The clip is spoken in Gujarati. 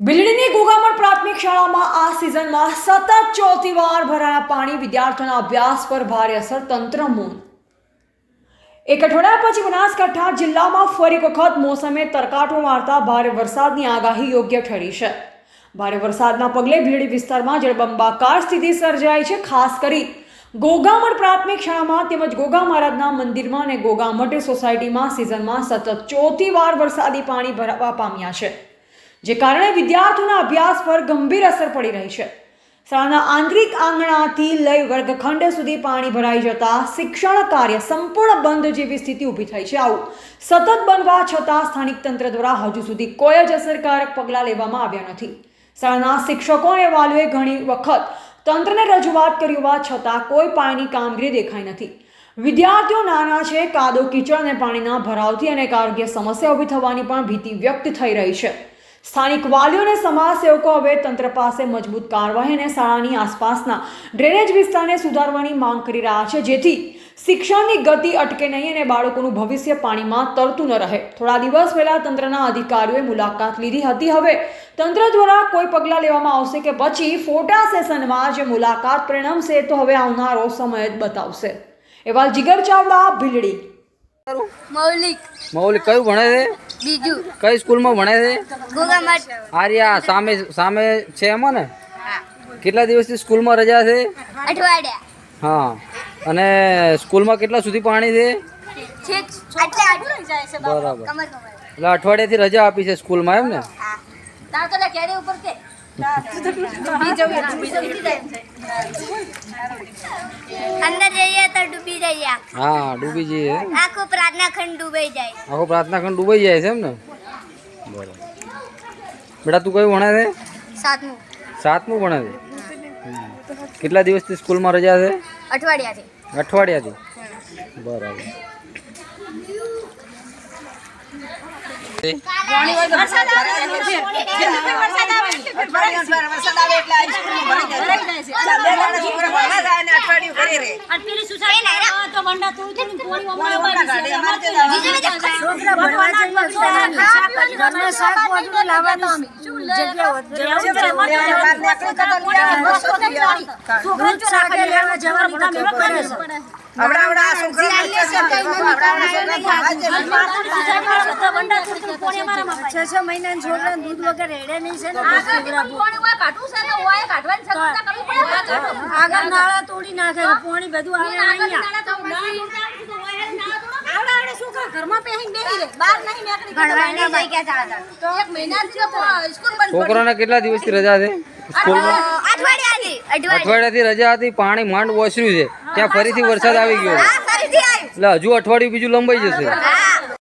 બિલડીની ગોગામણ પ્રાથમિક શાળામાં આ સિઝનમાં સતત ચોથી વાર ભરાયા પાણી, વિદ્યાર્થીઓના અભ્યાસ પર ભારે અસર, તંત્ર મૌન। એક અઠવાડિયા પછી બનાસકાંઠા જિલ્લામાં ફરી વખત મોસમે તરકાટો મારતા ભારે વરસાદની આગાહી યોગ્ય ઠરી છે। ભારે વરસાદના પગલે બિલડી વિસ્તારમાં જળબંબાકાર સ્થિતિ સર્જાઈ છે। ખાસ કરી ગોગામણ પ્રાથમિક શાળામાં તેમજ ગોગા મહારાજના મંદિરમાં અને ગોગામઠ સોસાયટીમાં સિઝનમાં સતત ચોથી વાર વરસાદી પાણી ભરાવા પામ્યા છે, જે કારણે વિદ્યાર્થીઓના અભ્યાસ પર ગંભીર અસર પડી રહી છે। શાળાના આંતરિક આંગણાથી લઈ વર્ગખંડ સુધી પાણી ભરાઈ જતા શિક્ષણ કાર્ય સંપૂર્ણ બંધ જેવી સ્થિતિ ઊભી થઈ છે। આવું સતત બનવા છતાં સ્થાનિક તંત્ર દ્વારા હજુ સુધી કોઈ જ અસરકારક પગલાં લેવામાં આવ્યા નથી। શાળાના શિક્ષકો અને વાલીઓએ ઘણી વખત તંત્રને રજૂઆત કરી હોવા છતાં કોઈ પાણીની કામગીરી દેખાઈ નથી। વિદ્યાર્થીઓ નાના છે, કાદવ કીચડ અને પાણીના ભરાવથી અનેક આરોગ્ય સમસ્યા ઊભી થવાની પણ ભીતિ વ્યક્ત થઈ રહી છે। સ્થાનિક વાલીઓ અને સમાજસેવકો હવે તંત્ર પાસે મજબૂત કાર્યવાહી અને શાળાની આસપાસના ડ્રેનેજ વિસ્તારને સુધારવાની માંગ કરી રહ્યા છે, જેથી શિક્ષણની ગતિ અટકે નહીં અને બાળકોનું ભવિષ્ય પાણીમાં તરતું ન રહે। થોડા દિવસ પહેલા તંત્રના અધિકારીઓએ મુલાકાત લીધી હતી। હવે તંત્ર દ્વારા કોઈ પગલાં લેવામાં આવશે કે પછી ફોટા સેશનમાં જે મુલાકાત પરિણમશે તો હવે આવનારો સમય જ બતાવશે। એવા જીગર ચાવડા, ભીલડી। મૌલિક કયું ભણે છે? બીજું કઈ સ્કૂલમાં ભણે છે? ગોગામઠ આર્યા સામે છે એમાં ને? કેટલા દિવસથી સ્કૂલમાં રજા છે? અઠવાડિયા હા, અને સ્કૂલમાં કેટલા સુધી પાણી છે? બરાબર, એટલે અઠવાડિયાથી રજા આપી છે સ્કૂલમાં એમ ને? અંદર જઈએ તો ડૂબી જઈએ। હા, ડૂબી જઈએ। આખો પ્રાર્થના ખંડ ડૂબાઈ જાય। આખો પ્રાર્થના ખંડ ડૂબાઈ જાય છે એમ ને? બરાબર। બેટા તું કયું ભણે છે? સાતમું સાતમું ભણે છે। કેટલા દિવસથી સ્કૂલમાં રજા છે? અઠવાડિયાથી। બરાબર। છ મહિના છોકરા દૂધ વગર રેડે નહીં છે ને, આગળ નાળા તોડી નાખે, પાણી બધું આવે છોકરાને કેટલા દિવસથી રજા છે સ્કૂલમાં? અઠવાડિયાથી રજા હતી। પાણી માંડ ઓસર્યું છે, ત્યાં ફરીથી વરસાદ આવી ગયો, એટલે હજુ અઠવાડિયું બીજું લંબાઈ જશે।